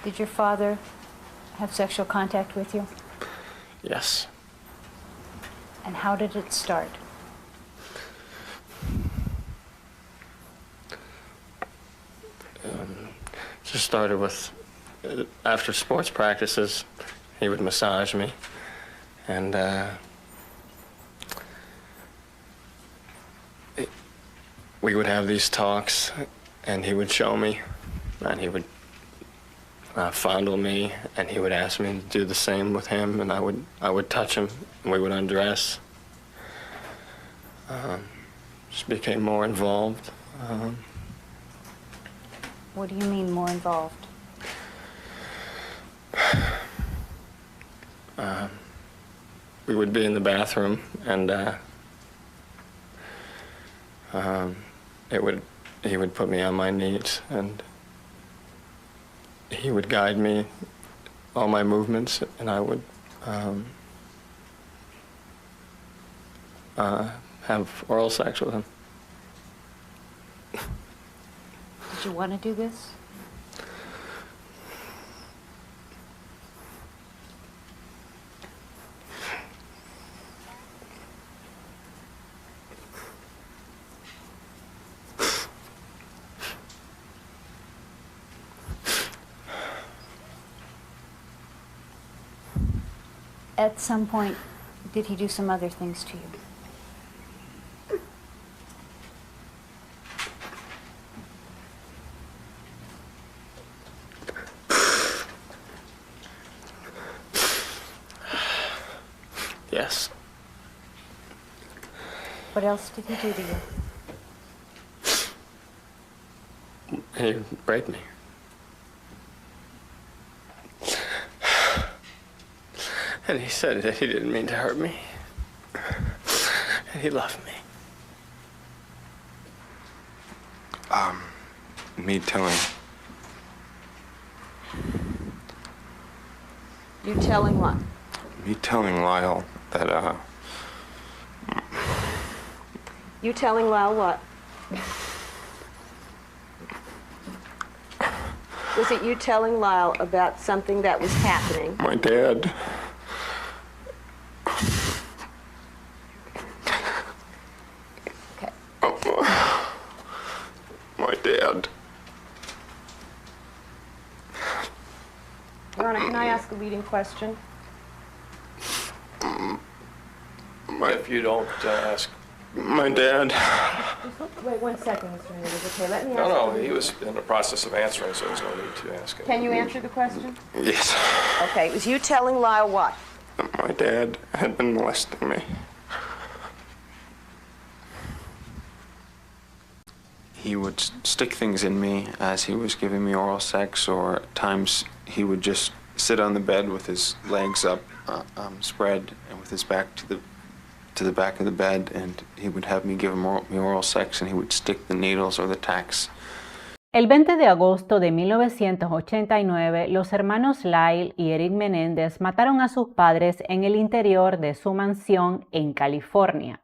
Did your father have sexual contact with you? Yes. And how did it start? Just started with, after sports practices, he would massage me, and we would have these talks, and he would show me, and he would fondle me, and he would ask me to do the same with him, and I would touch him, and we would undress. Just became more involved. What do you mean more involved? We would be in the bathroom, and he would put me on my knees, and he would guide me, all my movements, and I would have oral sex with him. Did you want to do this? At some point, did he do some other things to you? Yes. What else did he do to you? He raped me. And he said that he didn't mean to hurt me. And he loved me. Me telling. You telling what? Me telling Lyle that, You telling Lyle what? Was it you telling Lyle about something that was happening? my dad. Okay. My dad. Verona, can I ask a leading question? If you don't ask. My dad. Wait 1 second, Mr. Hernandez. Okay, let me ask. No, he was in the process of answering, so there's no need to ask him. Can you answer the question? Yes. Okay, it was you telling Lyle what? My dad had been molesting me. He would stick things in me as he was giving me oral sex, or at times he would just sit on the bed with his legs up, spread, and with his back to the back of the bed, and he would have me give him oral sex, and he would stick the needles or the tacks. El 20 de agosto de 1989, los hermanos Lyle y Eric Menéndez mataron a sus padres en el interior de su mansión en California.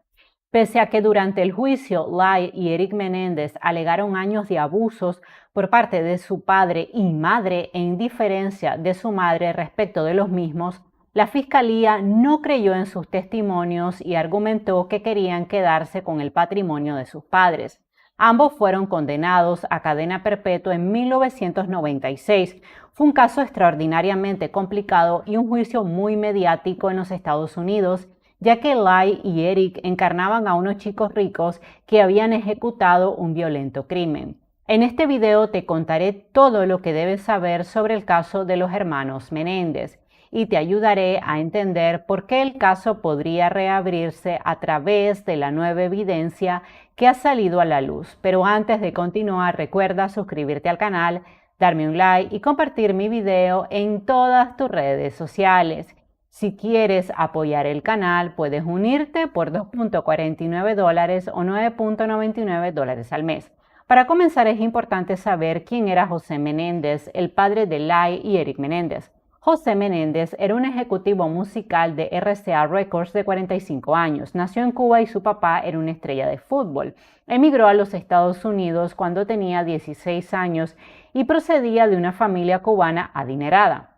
Pese a que durante el juicio Lyle y Eric Menéndez alegaron años de abusos por parte de su padre y madre e indiferencia de su madre respecto de los mismos, la fiscalía no creyó en sus testimonios y argumentó que querían quedarse con el patrimonio de sus padres. Ambos fueron condenados a cadena perpetua en 1996. Fue un caso extraordinariamente complicado y un juicio muy mediático en los Estados Unidos, ya que Lyle y Eric encarnaban a unos chicos ricos que habían ejecutado un violento crimen. En este video te contaré todo lo que debes saber sobre el caso de los hermanos Menéndez y te ayudaré a entender por qué el caso podría reabrirse a través de la nueva evidencia que ha salido a la luz. Pero antes de continuar, recuerda suscribirte al canal, darme un like y compartir mi video en todas tus redes sociales. Si quieres apoyar el canal, puedes unirte por $2.49 o $9.99 al mes. Para comenzar, es importante saber quién era José Menéndez, el padre de Lyle y Eric Menéndez. José Menéndez era un ejecutivo musical de RCA Records de 45 años. Nació en Cuba y su papá era una estrella de fútbol. Emigró a los Estados Unidos cuando tenía 16 años y procedía de una familia cubana adinerada.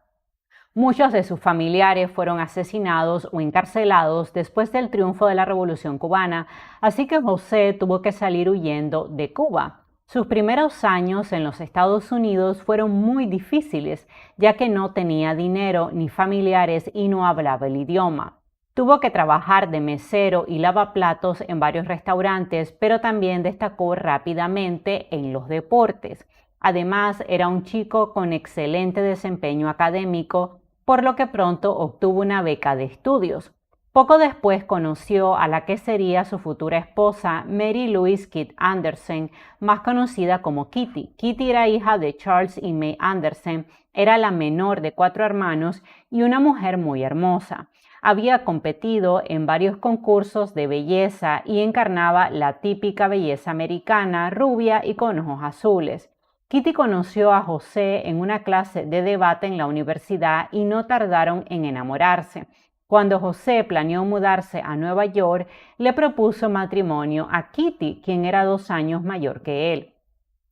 Muchos de sus familiares fueron asesinados o encarcelados después del triunfo de la Revolución cubana, así que José tuvo que salir huyendo de Cuba. Sus primeros años en los Estados Unidos fueron muy difíciles, ya que no tenía dinero ni familiares y no hablaba el idioma. Tuvo que trabajar de mesero y lavaplatos en varios restaurantes, pero también destacó rápidamente en los deportes. Además, era un chico con excelente desempeño académico, por lo que pronto obtuvo una beca de estudios. Poco después conoció a la que sería su futura esposa, Mary Louise Kidd Anderson, más conocida como Kitty. Kitty era hija de Charles y May Anderson, era la menor de 4 hermanos y una mujer muy hermosa. Había competido en varios concursos de belleza y encarnaba la típica belleza americana, rubia y con ojos azules. Kitty conoció a José en una clase de debate en la universidad y no tardaron en enamorarse. Cuando José planeó mudarse a Nueva York, le propuso matrimonio a Kitty, quien era 2 años mayor que él.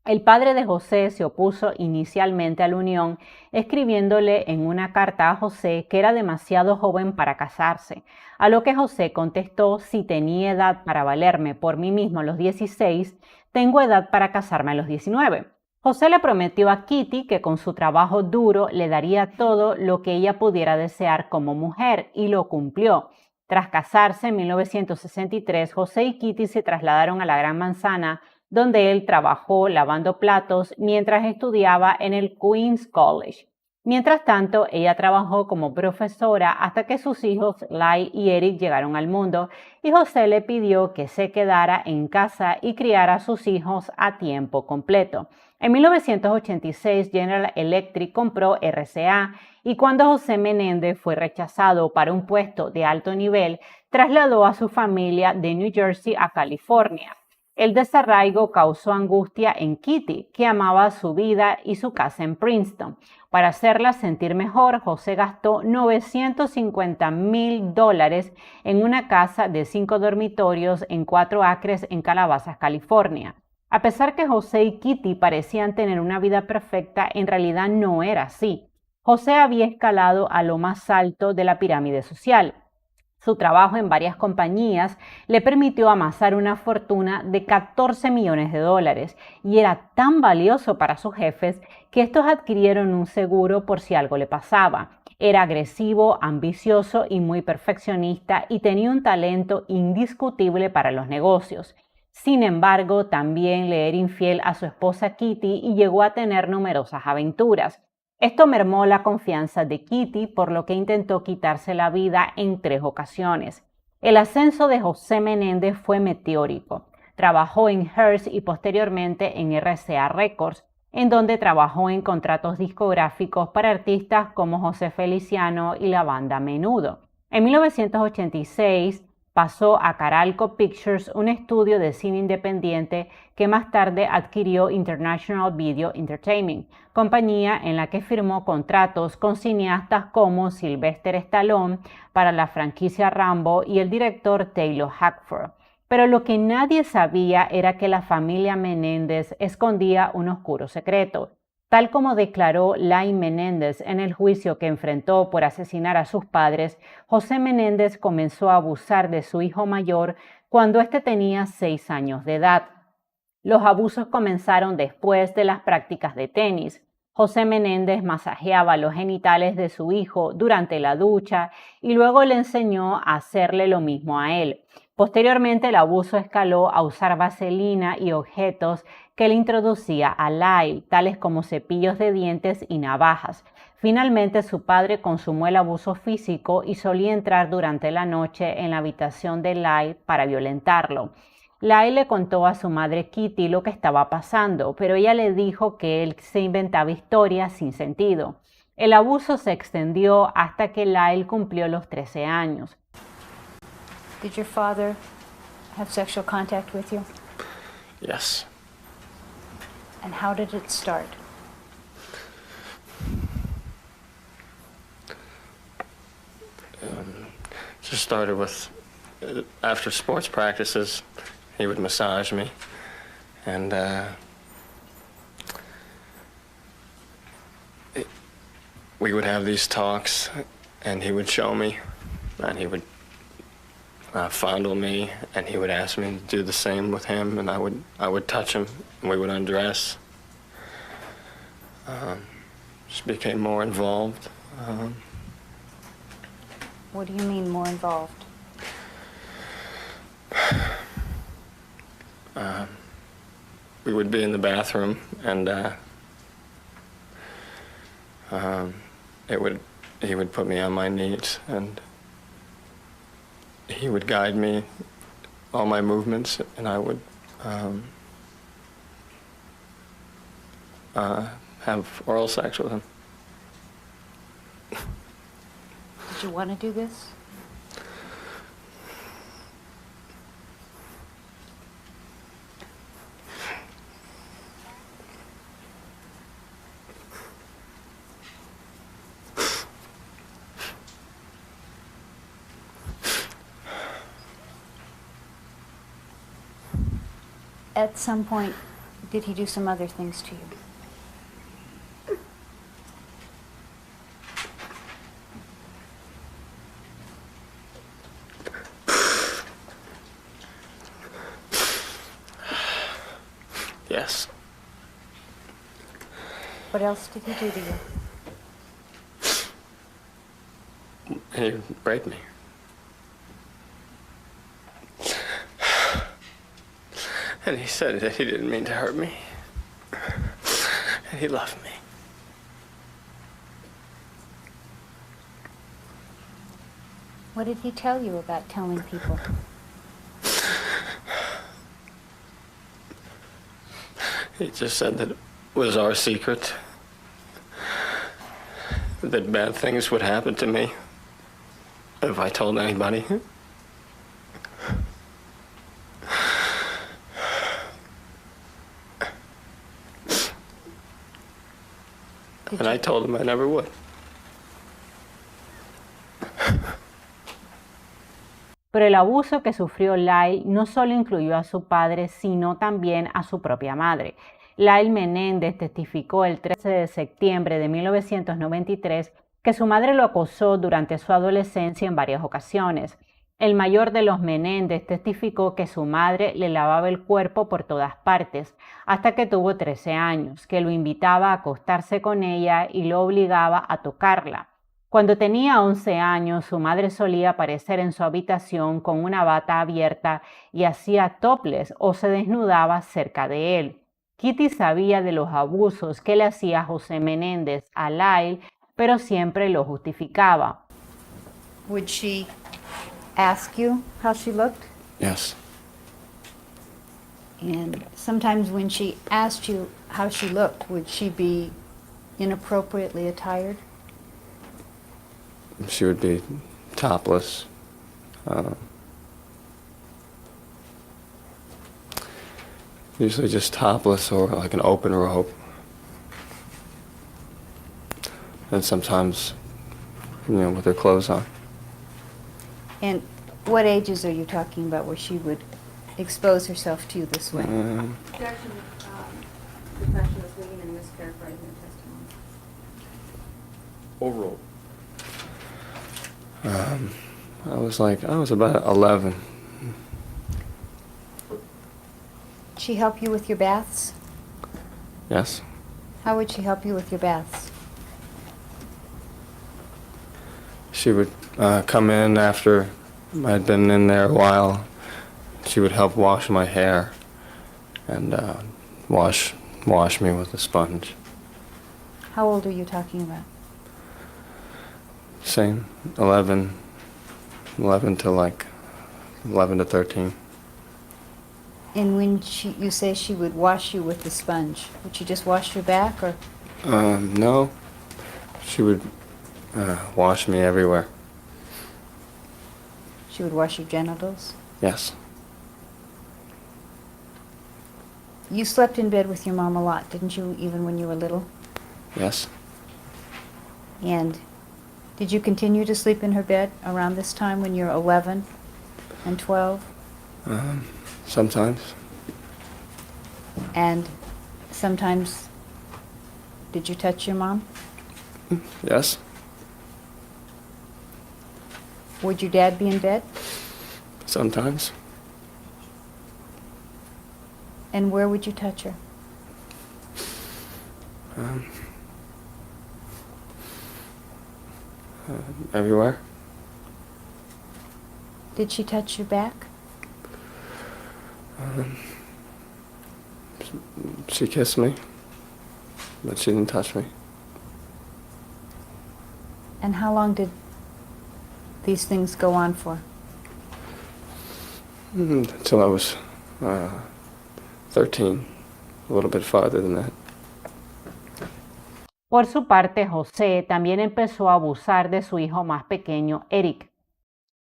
El padre de José se opuso inicialmente a la unión, escribiéndole en una carta a José que era demasiado joven para casarse, a lo que José contestó: si tenía edad para valerme por mí mismo a los 16, tengo edad para casarme a los 19. José le prometió a Kitty que con su trabajo duro le daría todo lo que ella pudiera desear como mujer, y lo cumplió. Tras casarse en 1963, José y Kitty se trasladaron a la Gran Manzana, donde él trabajó lavando platos mientras estudiaba en el Queens College. Mientras tanto, ella trabajó como profesora hasta que sus hijos Lyle y Eric llegaron al mundo y José le pidió que se quedara en casa y criara a sus hijos a tiempo completo. En 1986, General Electric compró RCA y cuando José Menéndez fue rechazado para un puesto de alto nivel, trasladó a su familia de New Jersey a California. El desarraigo causó angustia en Kitty, que amaba su vida y su casa en Princeton. Para hacerla sentir mejor, José gastó $950,000 en una casa de 5 dormitorios en 4 acres en Calabasas, California. A pesar que José y Kitty parecían tener una vida perfecta, en realidad no era así. José había escalado a lo más alto de la pirámide social. Su trabajo en varias compañías le permitió amasar una fortuna de $14 millones y era tan valioso para sus jefes que estos adquirieron un seguro por si algo le pasaba. Era agresivo, ambicioso y muy perfeccionista y tenía un talento indiscutible para los negocios. Sin embargo, también le era infiel a su esposa Kitty y llegó a tener numerosas aventuras. Esto mermó la confianza de Kitty, por lo que intentó quitarse la vida en 3 ocasiones. El ascenso de José Menéndez fue meteórico. Trabajó en Hearst y posteriormente en RCA Records, en donde trabajó en contratos discográficos para artistas como José Feliciano y la banda Menudo. En 1986 pasó a Caralco Pictures, un estudio de cine independiente que más tarde adquirió International Video Entertainment, compañía en la que firmó contratos con cineastas como Sylvester Stallone para la franquicia Rambo y el director Taylor Hackford. Pero lo que nadie sabía era que la familia Menéndez escondía un oscuro secreto. Tal como declaró Lyle Menéndez en el juicio que enfrentó por asesinar a sus padres, José Menéndez comenzó a abusar de su hijo mayor cuando éste tenía 6 años de edad. Los abusos comenzaron después de las prácticas de tenis. José Menéndez masajeaba los genitales de su hijo durante la ducha y luego le enseñó a hacerle lo mismo a él. Posteriormente, el abuso escaló a usar vaselina y objetos que le introducía a Lyle, tales como cepillos de dientes y navajas. Finalmente, su padre consumó el abuso físico y solía entrar durante la noche en la habitación de Lyle para violentarlo. Lyle le contó a su madre Kitty lo que estaba pasando, pero ella le dijo que él se inventaba historias sin sentido. El abuso se extendió hasta que Lyle cumplió los 13 años. Did your father have sexual contact with you? Yes. And how did it start? just started with, after sports practices, he would massage me, and we would have these talks, and he would show me, and he would fondle me, and he would ask me to do the same with him, and I would touch him, and we would undress. Just became more involved. What do you mean more involved? We would be in the bathroom, and he would put me on my knees, and he would guide me, all my movements, and I would have oral sex with him. Did you want to do this? At some point, did he do some other things to you? Yes. What else did he do to you? He would rape me. And he said that he didn't mean to hurt me. And he loved me. What did he tell you about telling people? He just said that it was our secret, that bad things would happen to me if I told anybody. And I told him I never would. Pero el abuso que sufrió Lyle no solo incluyó a su padre, sino también a su propia madre. Lyle Menéndez testificó el 13 de septiembre de 1993 que su madre lo acosó durante su adolescencia en varias ocasiones. El mayor de los Menéndez testificó que su madre le lavaba el cuerpo por todas partes, hasta que tuvo 13 años, que lo invitaba a acostarse con ella y lo obligaba a tocarla. Cuando tenía 11 años, su madre solía aparecer en su habitación con una bata abierta y hacía topless o se desnudaba cerca de él. Kitty sabía de los abusos que le hacía José Menéndez a Lyle, pero siempre lo justificaba. Would she ask you how she looked? Yes. And sometimes when she asked you how she looked, would she be inappropriately attired? She would be topless. Usually just topless or like an open robe. And sometimes, with her clothes on. And what ages are you talking about where she would expose herself to you this way? Objection, the question was leading and mischaracterizing the testimony. Overall. I was about 11. She help you with your baths? Yes. How would she help you with your baths? She would come in after I'd been in there a while. She would help wash my hair and wash me with a sponge. How old are you talking about? Same, 11 to like 11 to 13. And when you say she would wash you with the sponge, would she just wash your back or? No, she would wash me everywhere. She would wash your genitals? Yes. You slept in bed with your mom a lot, didn't you, even when you were little? Yes. And Did you continue to sleep in her bed around this time when you're 11 and 12? Sometimes. And sometimes, did you touch your mom? Yes. Would your dad be in bed? Sometimes. And where would you touch her? Everywhere. Did she touch your back? She kissed me, but she didn't touch me. And how long did these things go on for? Until I was 13, a little bit farther than that. Por su parte, José también empezó a abusar de su hijo más pequeño, Eric.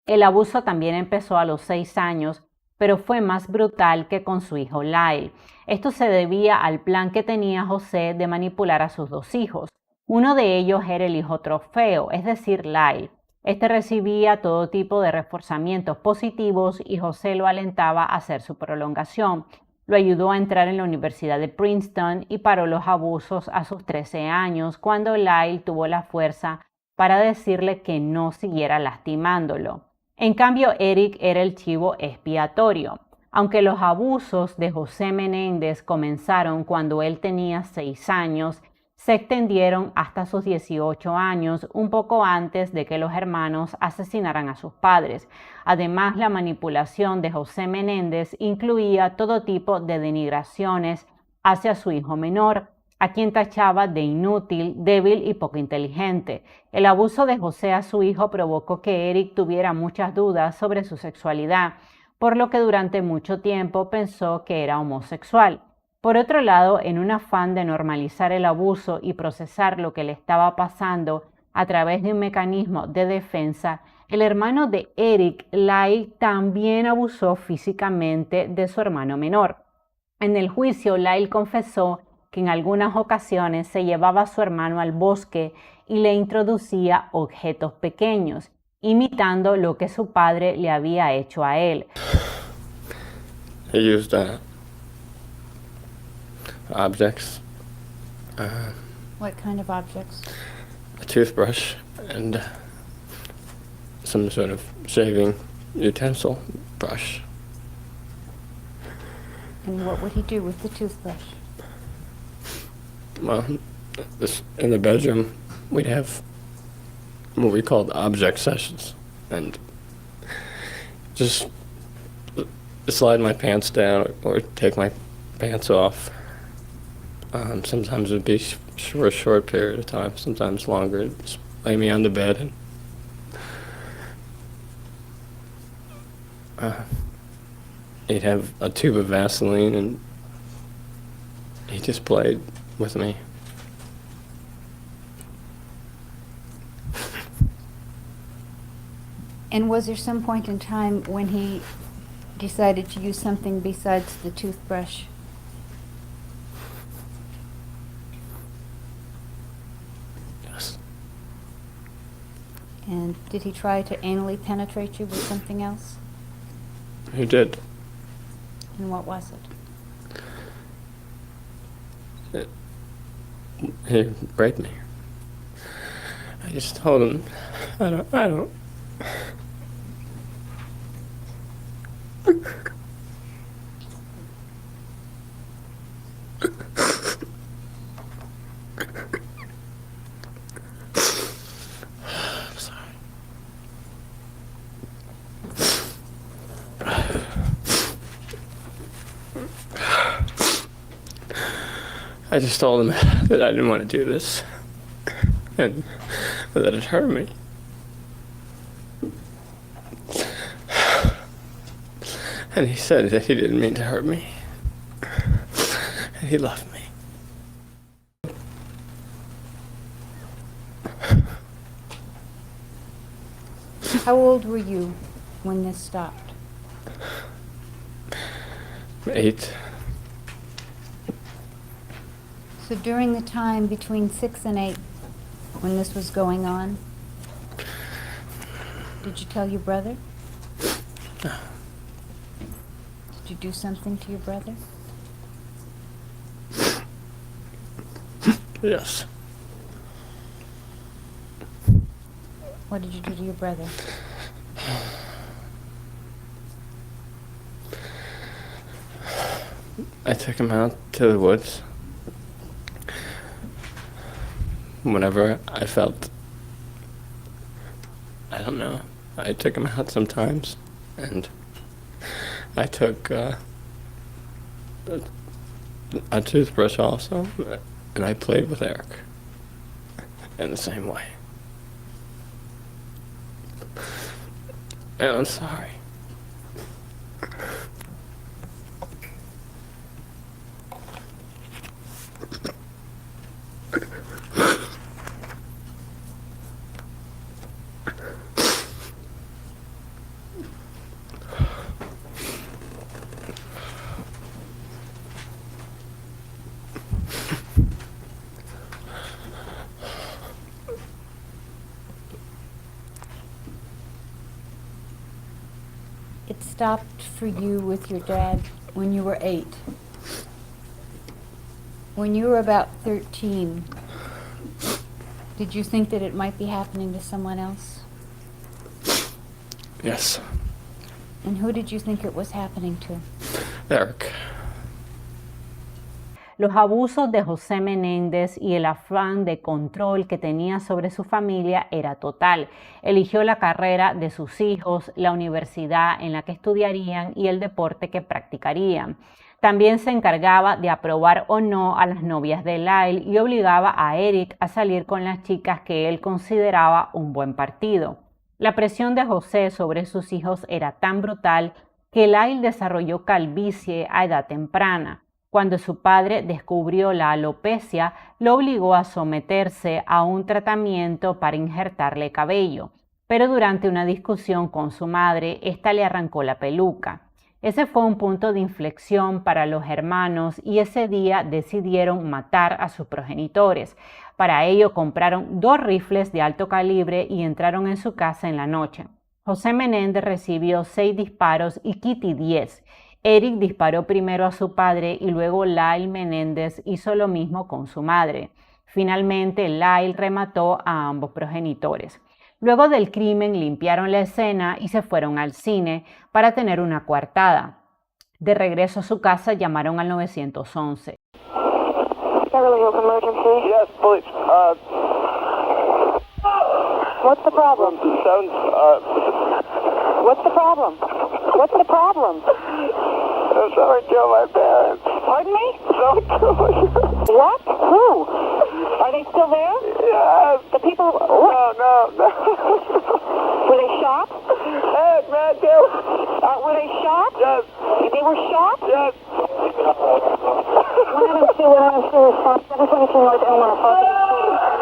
El abuso también empezó a los 6 años, pero fue más brutal que con su hijo Lyle. Esto se debía al plan que tenía José de manipular a sus 2 hijos. Uno de ellos era el hijo trofeo, es decir, Lyle. Este recibía todo tipo de reforzamientos positivos y José lo alentaba a hacer su prolongación. Lo ayudó a entrar en la Universidad de Princeton y paró los abusos a sus 13 años, cuando Lyle tuvo la fuerza para decirle que no siguiera lastimándolo. En cambio, Eric era el chivo expiatorio. Aunque los abusos de José Menéndez comenzaron cuando él tenía 6 años, se extendieron hasta sus 18 años, un poco antes de que los hermanos asesinaran a sus padres. Además, la manipulación de José Menéndez incluía todo tipo de denigraciones hacia su hijo menor, a quien tachaba de inútil, débil y poco inteligente. El abuso de José a su hijo provocó que Eric tuviera muchas dudas sobre su sexualidad, por lo que durante mucho tiempo pensó que era homosexual. Por otro lado, en un afán de normalizar el abuso y procesar lo que le estaba pasando a través de un mecanismo de defensa, el hermano de Eric, Lyle, también abusó físicamente de su hermano menor. En el juicio, Lyle confesó que en algunas ocasiones se llevaba a su hermano al bosque y le introducía objetos pequeños, imitando lo que su padre le había hecho a él. He used objects, What kind of objects? a toothbrush, and some sort of shaving utensil brush. And what would he do with the toothbrush? Well, in the bedroom, we'd have what we called object sessions, and just slide my pants down or take my pants off. Sometimes it would be for a short period of time, sometimes longer. Just lay me on the bed and he'd have a tube of Vaseline and he just played with me. And was there some point in time when he decided to use something besides the toothbrush? Yes. And did he try to anally penetrate you with something else? He did. And what was it? He raped me. I just told him, I don't. I'm sorry. I just told him that I didn't want to do this and that it hurt me. And he said that he didn't mean to hurt me. And he loved me. How old were you when this stopped? 8. So during the time between 6 and 8, when this was going on, Did you tell your brother? Did you do something to your brother? Yes. What did you do to your brother? I took him out to the woods whenever I felt, I don't know, I took him out sometimes, and I took a toothbrush also, and I played with Eric in the same way. And I'm sorry. It stopped for you with your dad when you were 8. When you were about 13, did you think that it might be happening to someone else? Yes, And who did you think it was happening to? Eric. Los abusos de José Menéndez y el afán de control que tenía sobre su familia era total. Eligió la carrera de sus hijos, la universidad en la que estudiarían y el deporte que practicarían. También se encargaba de aprobar o no a las novias de Lyle y obligaba a Eric a salir con las chicas que él consideraba un buen partido. La presión de José sobre sus hijos era tan brutal que Lyle desarrolló calvicie a edad temprana. Cuando su padre descubrió la alopecia, lo obligó a someterse a un tratamiento para injertarle cabello, pero durante una discusión con su madre, ésta le arrancó la peluca. Ese fue un punto de inflexión para los hermanos y ese día decidieron matar a sus progenitores. Para ello compraron 2 rifles de alto calibre y entraron en su casa en la noche. José Menéndez recibió 6 disparos y Kitty 10. Eric disparó primero a su padre y luego Lyle Menéndez hizo lo mismo con su madre. Finalmente, Lyle remató a ambos progenitores. Luego del crimen limpiaron la escena y se fueron al cine para tener una coartada. De regreso a su casa llamaron al 911. Beverly Hills Emergency. Yes, police. What's the problem? What's the problem? What's the problem? Someone killed my parents. Pardon me? Someone killed my parents. What? Who? Are they still there? Yes. The people... No. Were they shot? Hey, man, too. Were they shot? Yes. They were shot? Yes. 102 response. 722 North Elmore.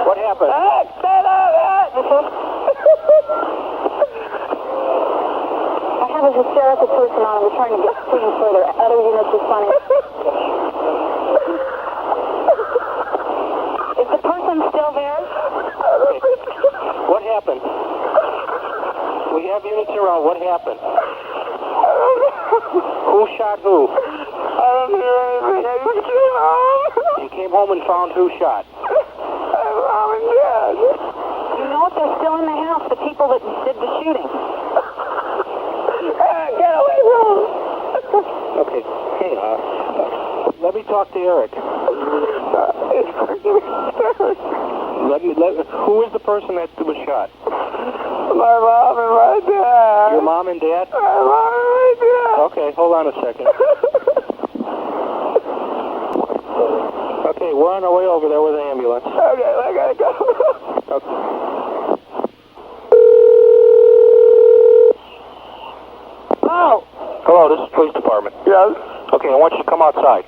What happened? Hey, stand up, I have a hysterical person on. We're trying to get clean further. Other units responding. Is the person still there? What happened? We have units around. What happened? Who shot who? I don't hear anything. I just came home. You came home and found who shot? Mom and Dad. You know if they're still in the house, the people that did the shooting. Get away from him. Okay. Hey, let me talk to Eric. Who is the person that was shot? My mom and my dad. Your mom and dad? My mom and my dad. Okay, hold on a second. Okay, we're on our way over there with the ambulance. Okay, I gotta go. Okay. Oh. Hello, this is police department. Yes. Okay, I want you to come outside.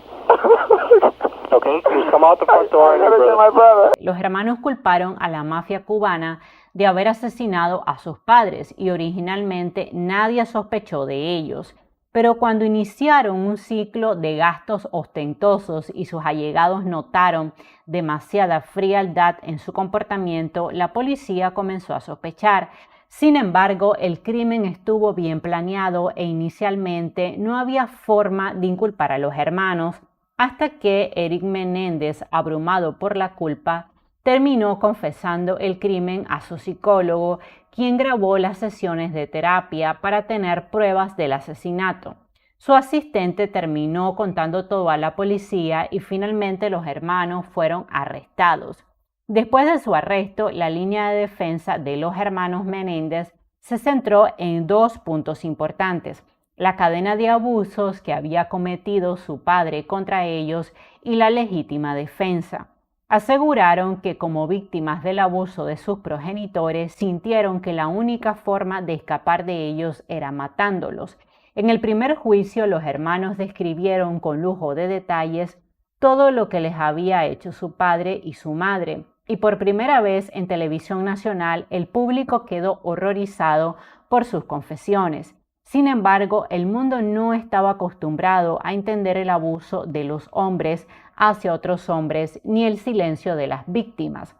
Okay, just come out the front door and my brother. Los hermanos culparon a la mafia cubana de haber asesinado a sus padres y originalmente nadie sospechó de ellos. Pero cuando iniciaron un ciclo de gastos ostentosos y sus allegados notaron demasiada frialdad en su comportamiento, la policía comenzó a sospechar. Sin embargo, el crimen estuvo bien planeado e inicialmente no había forma de inculpar a los hermanos hasta que Eric Menéndez, abrumado por la culpa, terminó confesando el crimen a su psicólogo, quien grabó las sesiones de terapia para tener pruebas del asesinato. Su asistente terminó contando todo a la policía y finalmente los hermanos fueron arrestados. Después de su arresto, la línea de defensa de los hermanos Menéndez se centró en dos puntos importantes: la cadena de abusos que había cometido su padre contra ellos y la legítima defensa. Aseguraron que como víctimas del abuso de sus progenitores sintieron que la única forma de escapar de ellos era matándolos. En el primer juicio, los hermanos describieron con lujo de detalles todo lo que les había hecho su padre y su madre. Y por primera vez en televisión nacional, el público quedó horrorizado por sus confesiones. Sin embargo, el mundo no estaba acostumbrado a entender el abuso de los hombres hacia otros hombres ni el silencio de las víctimas.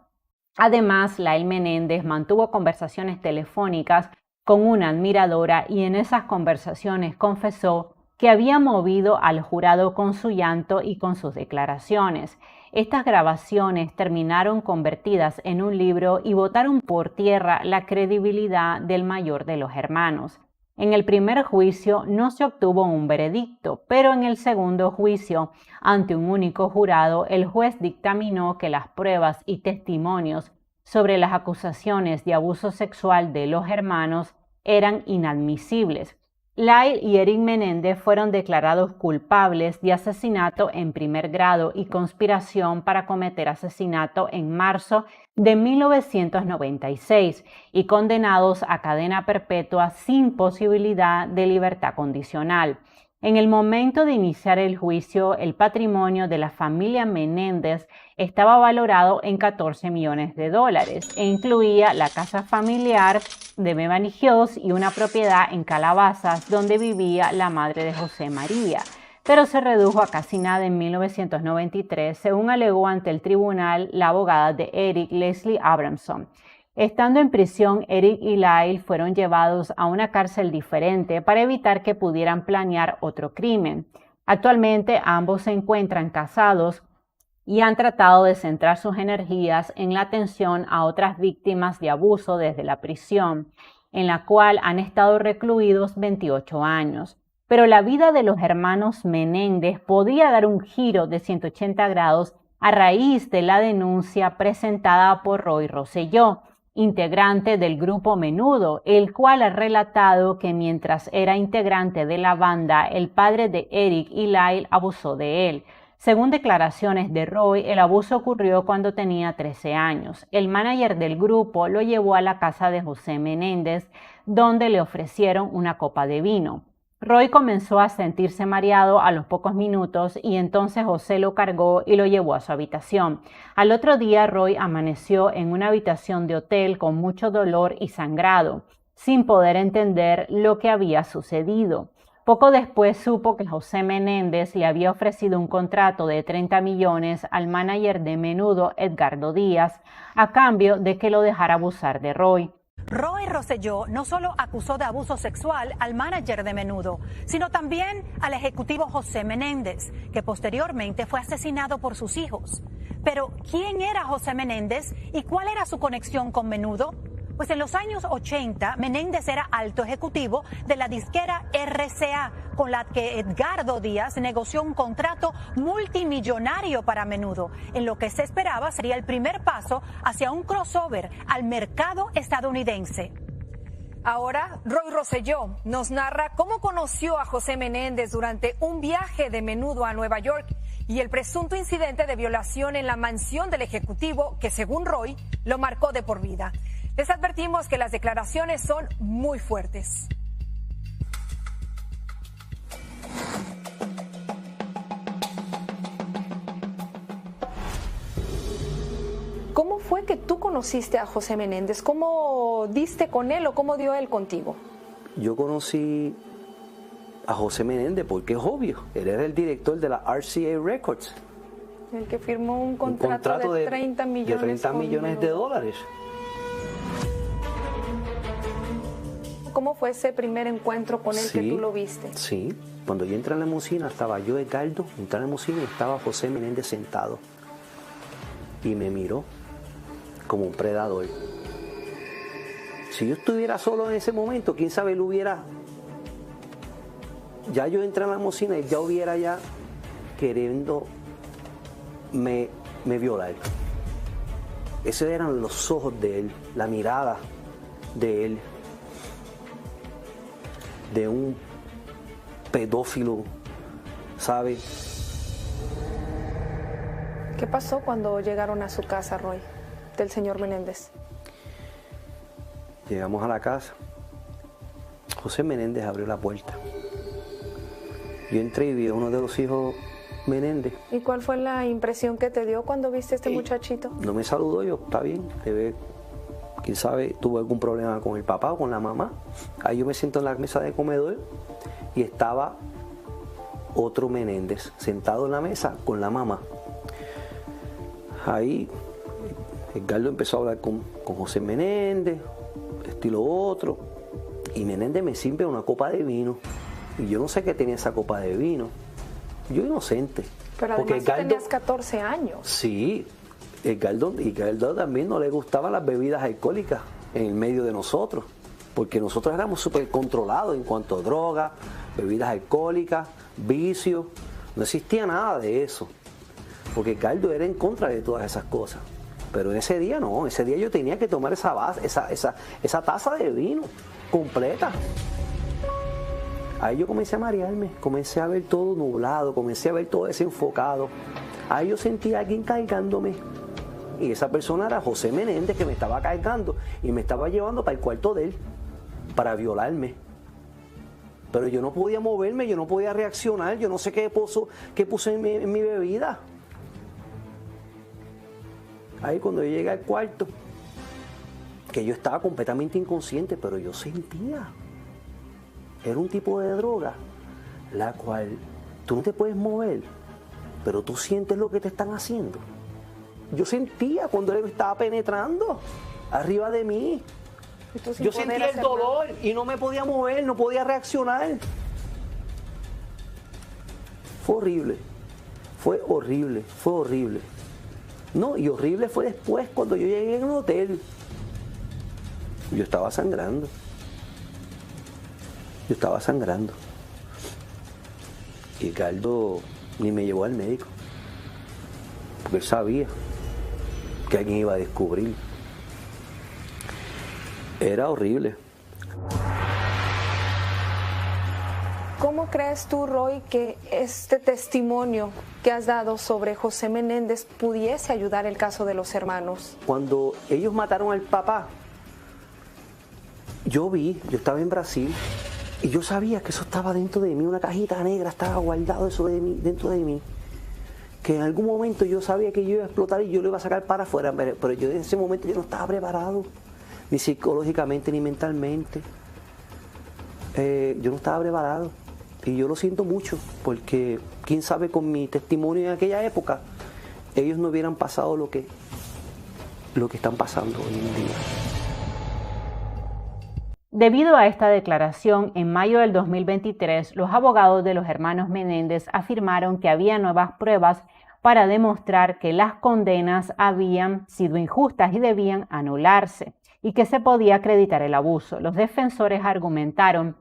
Además, Lael Menéndez mantuvo conversaciones telefónicas con una admiradora y en esas conversaciones confesó que había movido al jurado con su llanto y con sus declaraciones. Estas grabaciones terminaron convertidas en un libro y botaron por tierra la credibilidad del mayor de los hermanos. En el primer juicio no se obtuvo un veredicto, pero en el segundo juicio, ante un único jurado, el juez dictaminó que las pruebas y testimonios sobre las acusaciones de abuso sexual de los hermanos eran inadmisibles. Lael y Eric Menéndez fueron declarados culpables de asesinato en primer grado y conspiración para cometer asesinato en marzo de 1996 y condenados a cadena perpetua sin posibilidad de libertad condicional. En el momento de iniciar el juicio, el patrimonio de la familia Menéndez estaba valorado en $14 millones e incluía la casa familiar de Beverly Hills y una propiedad en Calabazas donde vivía la madre de José María, pero se redujo a casi nada en 1993, según alegó ante el tribunal la abogada de Eric, Leslie Abramson. Estando en prisión, Eric y Lael fueron llevados a una cárcel diferente para evitar que pudieran planear otro crimen. Actualmente ambos se encuentran casados y han tratado de centrar sus energías en la atención a otras víctimas de abuso desde la prisión, en la cual han estado recluidos 28 años. Pero la vida de los hermanos Menéndez podría dar un giro de 180 grados a raíz de la denuncia presentada por Roy Rosselló, integrante del grupo Menudo, el cual ha relatado que mientras era integrante de la banda, el padre de Eric y Lael abusó de él. Según declaraciones de Roy, el abuso ocurrió cuando tenía 13 años. El manager del grupo lo llevó a la casa de José Menéndez, donde le ofrecieron una copa de vino. Roy comenzó a sentirse mareado a los pocos minutos y entonces José lo cargó y lo llevó a su habitación. Al otro día, Roy amaneció en una habitación de hotel con mucho dolor y sangrado, sin poder entender lo que había sucedido. Poco después supo que José Menéndez le había ofrecido un contrato de 30 millones al manager de Menudo, Edgardo Díaz, a cambio de que lo dejara abusar de Roy. Roy Rosselló no solo acusó de abuso sexual al manager de Menudo, sino también al ejecutivo José Menéndez, que posteriormente fue asesinado por sus hijos. Pero, ¿quién era José Menéndez y cuál era su conexión con Menudo? Pues en los años 80, Menéndez era alto ejecutivo de la disquera RCA, con la que Edgardo Díaz negoció un contrato multimillonario para Menudo, en lo que se esperaba sería el primer paso hacia un crossover al mercado estadounidense. Ahora, Roy Rosselló nos narra cómo conoció a José Menéndez durante un viaje de Menudo a Nueva York y el presunto incidente de violación en la mansión del ejecutivo que, según Roy, lo marcó de por vida. Les advertimos que las declaraciones son muy fuertes. ¿Cómo fue que tú conociste a José Menéndez? ¿Cómo diste con él o cómo dio él contigo? Yo conocí a José Menéndez porque es obvio, él era el director de la RCA Records. El que firmó un contrato de 30 millones de $30 millones. cómo fue ese primer encuentro con él que Sí, tú lo viste? Sí, cuando yo entré en la limusina estaba yo, Edgardo, entré en la limusina y estaba José Menéndez sentado. Y me miró como un predador. Si yo estuviera solo en ese momento, quién sabe, él hubiera... Ya yo entré en la limusina y ya hubiera ya queriendo me violar. Esos eran los ojos de él, la mirada de él, de un pedófilo, ¿sabe? ¿Qué pasó cuando llegaron a su casa, Roy, del señor Menéndez? Llegamos a la casa. José Menéndez abrió la puerta. Yo entré y vi a uno de los hijos Menéndez. ¿Y cuál fue la impresión que te dio cuando viste a este muchachito? No me saludó, yo, está bien, quién sabe, tuvo algún problema con el papá o con la mamá. Ahí yo me siento en la mesa de comedor y estaba otro Menéndez sentado en la mesa con la mamá. Ahí Edgardo empezó a hablar con José Menéndez, estilo otro, y Menéndez me sirve una copa de vino. Y yo no sé qué tenía esa copa de vino. Yo inocente. Pero además tú tenías 14 años. Sí, Edgardo también no le gustaban las bebidas alcohólicas en el medio de nosotros, porque nosotros éramos súper controlados en cuanto a drogas, bebidas alcohólicas, vicios. No existía nada de eso, porque Edgardo era en contra de todas esas cosas. Pero ese día no, ese día yo tenía que tomar esa taza de vino completa. Ahí yo comencé a marearme, comencé a ver todo nublado, comencé a ver todo desenfocado. Ahí yo sentí a alguien cargándome. Y esa persona era José Menéndez, que me estaba cargando y me estaba llevando para el cuarto de él, para violarme. Pero yo no podía moverme, yo no podía reaccionar, yo no sé qué puse en mi bebida. Ahí cuando yo llegué al cuarto, que yo estaba completamente inconsciente, pero yo sentía. Era un tipo de droga, la cual tú no te puedes mover, pero tú sientes lo que te están haciendo. Yo sentía cuando él me estaba penetrando arriba de mí. Yo sentía el dolor y no me podía mover, no podía reaccionar. Fue horrible, fue horrible, fue horrible. No, y horrible fue después cuando yo llegué en el hotel. Yo estaba sangrando. Yo estaba sangrando. Y Edgardo ni me llevó al médico, porque él sabía que alguien iba a descubrir. Era horrible. ¿Cómo crees tú, Roy, que este testimonio que has dado sobre José Menéndez pudiese ayudar el caso de los hermanos? Cuando ellos mataron al papá, yo estaba en Brasil y yo sabía que eso estaba dentro de mí, una cajita negra estaba guardado eso dentro de mí. Que en algún momento yo sabía que yo iba a explotar y yo lo iba a sacar para afuera, pero yo en ese momento yo no estaba preparado, ni psicológicamente ni mentalmente. Yo no estaba preparado. Y yo lo siento mucho, porque quién sabe, con mi testimonio en aquella época, ellos no hubieran pasado lo que están pasando hoy en día. Debido a esta declaración, en mayo del 2023, los abogados de los hermanos Menéndez afirmaron que había nuevas pruebas para demostrar que las condenas habían sido injustas y debían anularse, y que se podía acreditar el abuso. Los defensores argumentaron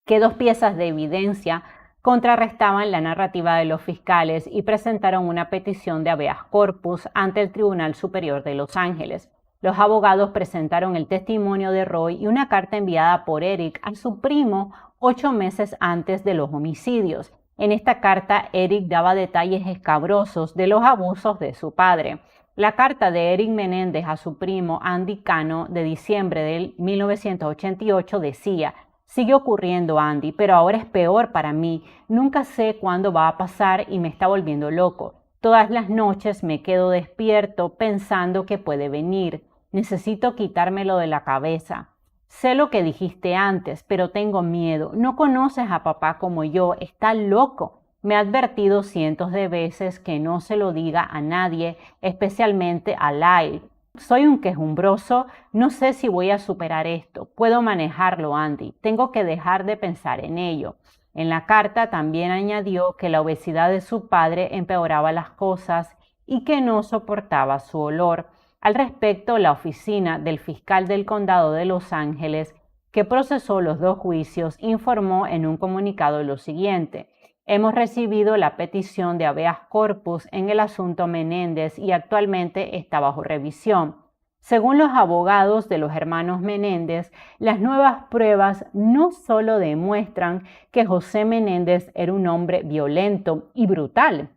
que 2 piezas de evidencia contrarrestaban la narrativa de los fiscales y presentaron una petición de habeas corpus ante el Tribunal Superior de Los Ángeles. Los abogados presentaron el testimonio de Roy y una carta enviada por Eric a su primo 8 meses antes de los homicidios. En esta carta, Eric daba detalles escabrosos de los abusos de su padre. La carta de Eric Menéndez a su primo Andy Cano de diciembre de 1988 decía: sigue ocurriendo, Andy, pero ahora es peor para mí. Nunca sé cuándo va a pasar y me está volviendo loco. Todas las noches me quedo despierto pensando que puede venir. Necesito quitármelo de la cabeza. Sé lo que dijiste antes, pero tengo miedo. No conoces a papá como yo. Está loco. Me ha advertido cientos de veces que no se lo diga a nadie, especialmente a Lyle. Soy un quejumbroso, no sé si voy a superar esto. Puedo manejarlo, Andy. Tengo que dejar de pensar en ello. En la carta también añadió que la obesidad de su padre empeoraba las cosas y que no soportaba su olor. Al respecto, la oficina del fiscal del condado de Los Ángeles, que procesó los 2 juicios, informó en un comunicado lo siguiente: hemos recibido la petición de habeas corpus en el asunto Menéndez y actualmente está bajo revisión. Según los abogados de los hermanos Menéndez, las nuevas pruebas no solo demuestran que José Menéndez era un hombre violento y brutal,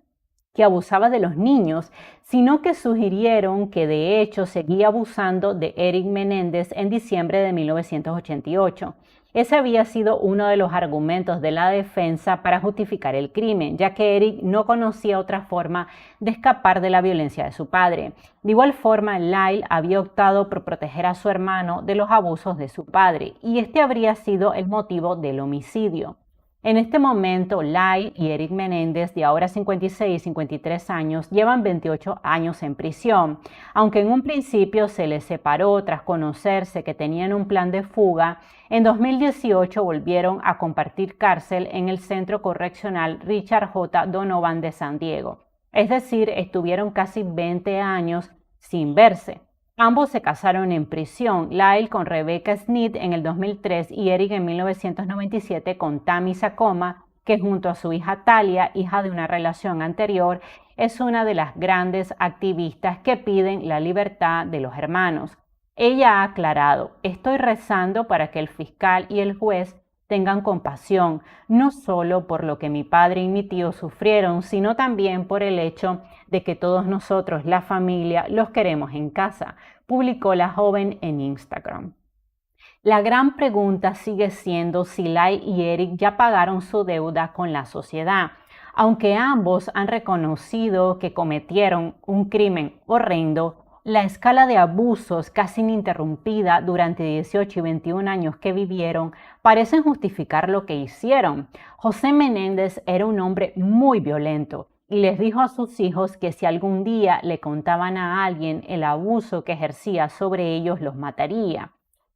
que abusaba de los niños, sino que sugirieron que de hecho seguía abusando de Eric Menéndez en diciembre de 1988. Ese había sido uno de los argumentos de la defensa para justificar el crimen, ya que Eric no conocía otra forma de escapar de la violencia de su padre. De igual forma, Lyle había optado por proteger a su hermano de los abusos de su padre, y este habría sido el motivo del homicidio. En este momento, Lyle y Eric Menéndez, de ahora 56 y 53 años, llevan 28 años en prisión. Aunque en un principio se les separó tras conocerse que tenían un plan de fuga, en 2018 volvieron a compartir cárcel en el Centro Correccional Richard J. Donovan de San Diego. Es decir, estuvieron casi 20 años sin verse. Ambos se casaron en prisión, Lyle con Rebecca Smith en el 2003 y Eric en 1997 con Tammy Sacoma, que junto a su hija Talia, hija de una relación anterior, es una de las grandes activistas que piden la libertad de los hermanos. Ella ha aclarado: estoy rezando para que el fiscal y el juez tengan compasión, no solo por lo que mi padre y mi tío sufrieron, sino también por el hecho de que todos nosotros, la familia, los queremos en casa, publicó la joven en Instagram. La gran pregunta sigue siendo si Lyle y Eric ya pagaron su deuda con la sociedad. Aunque ambos han reconocido que cometieron un crimen horrendo, la escala de abusos casi ininterrumpida durante 18 y 21 años que vivieron parecen justificar lo que hicieron. José Menéndez era un hombre muy violento y les dijo a sus hijos que si algún día le contaban a alguien el abuso que ejercía sobre ellos, los mataría.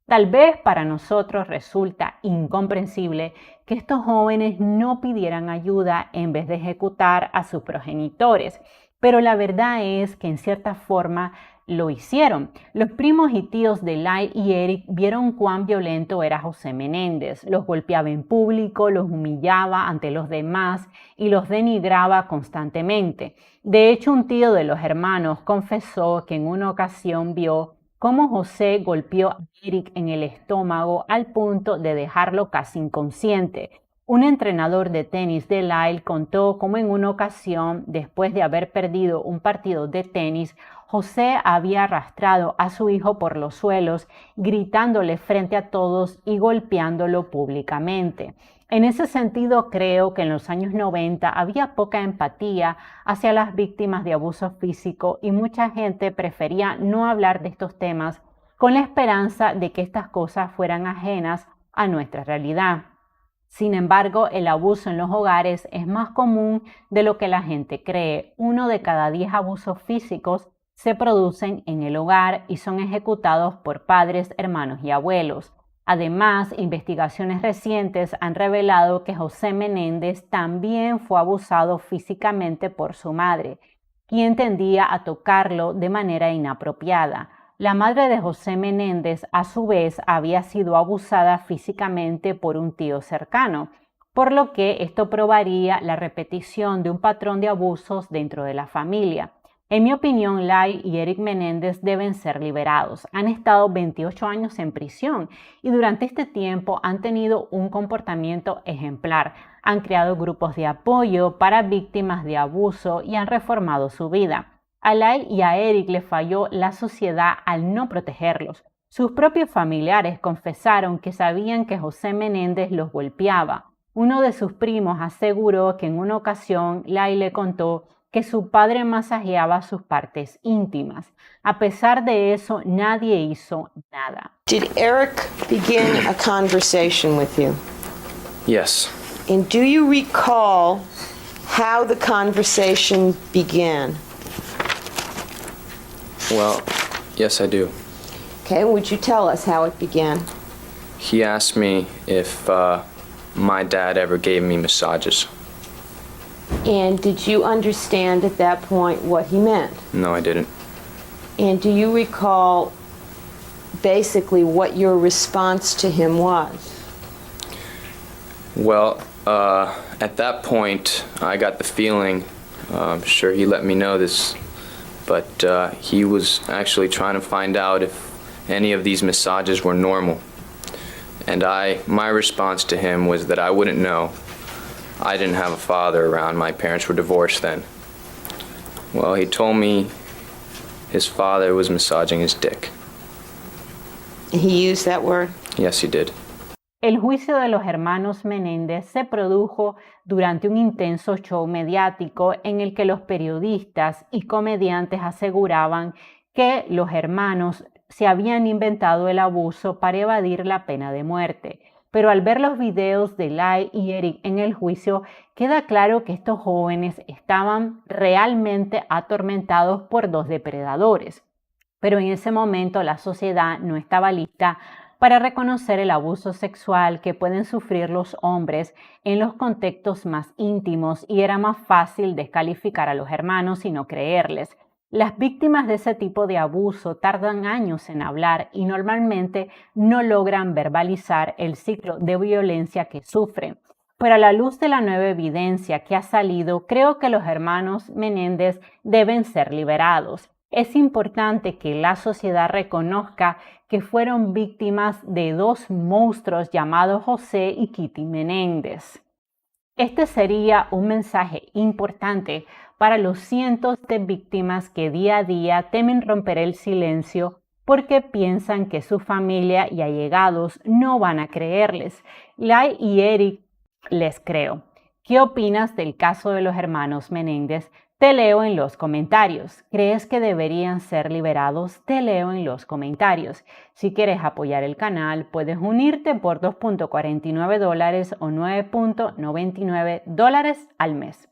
Tal vez para nosotros resulta incomprensible que estos jóvenes no pidieran ayuda en vez de ejecutar a sus progenitores, pero la verdad es que en cierta forma lo hicieron. Los primos y tíos de Lyle y Eric vieron cuán violento era José Menéndez. Los golpeaba en público, los humillaba ante los demás y los denigraba constantemente. De hecho, un tío de los hermanos confesó que en una ocasión vio cómo José golpeó a Eric en el estómago al punto de dejarlo casi inconsciente. Un entrenador de tenis de Lyle contó cómo en una ocasión, después de haber perdido un partido de tenis, José había arrastrado a su hijo por los suelos, gritándole frente a todos y golpeándolo públicamente. En ese sentido, creo que en los años 90 había poca empatía hacia las víctimas de abuso físico y mucha gente prefería no hablar de estos temas con la esperanza de que estas cosas fueran ajenas a nuestra realidad. Sin embargo, el abuso en los hogares es más común de lo que la gente cree. 1 de cada 10 abusos físicos se producen en el hogar y son ejecutados por padres, hermanos y abuelos. Además, investigaciones recientes han revelado que José Menéndez también fue abusado físicamente por su madre, quien tendía a tocarlo de manera inapropiada. La madre de José Menéndez, a su vez, había sido abusada físicamente por un tío cercano, por lo que esto probaría la repetición de un patrón de abusos dentro de la familia. En mi opinión, Lyle y Eric Menéndez deben ser liberados. Han estado 28 años en prisión y durante este tiempo han tenido un comportamiento ejemplar. Han creado grupos de apoyo para víctimas de abuso y han reformado su vida. A Lyle y a Eric le falló la sociedad al no protegerlos. Sus propios familiares confesaron que sabían que José Menéndez los golpeaba. Uno de sus primos aseguró que en una ocasión Lyle le contó que su padre masajeaba sus partes íntimas. A pesar de eso, nadie hizo nada. Did Eric begin a conversation with you? Yes. And do you recall how the conversation began? Well, Yes, I do. Okay, would you tell us how it began? He asked me if my dad ever gave me massages. And did you understand at that point what he meant? No, I didn't. And do you recall basically what your response to him was? Well, at that point, I got the feeling, I'm sure he let me know this, but he was actually trying to find out if any of these massages were normal. And my response to him was that I wouldn't know. I didn't have a father around. My parents were divorced then. Well, he told me his father was massaging his dick. He used that word? Yes, he did. El juicio de los hermanos Menéndez se produjo durante un intenso show mediático en el que los periodistas y comediantes aseguraban que los hermanos se habían inventado el abuso para evadir la pena de muerte. Pero al ver los videos de Lyle y Eric en el juicio, queda claro que estos jóvenes estaban realmente atormentados por dos depredadores. Pero en ese momento la sociedad no estaba lista para reconocer el abuso sexual que pueden sufrir los hombres en los contextos más íntimos y era más fácil descalificar a los hermanos y no creerles. Las víctimas de ese tipo de abuso tardan años en hablar y normalmente no logran verbalizar el ciclo de violencia que sufren. Pero a la luz de la nueva evidencia que ha salido, creo que los hermanos Menéndez deben ser liberados. Es importante que la sociedad reconozca que fueron víctimas de dos monstruos llamados José y Kitty Menéndez. Este sería un mensaje importante para los cientos de víctimas que día a día temen romper el silencio porque piensan que su familia y allegados no van a creerles. Lyle y Eric les creo. ¿Qué opinas del caso de los hermanos Menéndez? Te leo en los comentarios. ¿Crees que deberían ser liberados? Te leo en los comentarios. Si quieres apoyar el canal, puedes unirte por $2.49 o $9.99 al mes.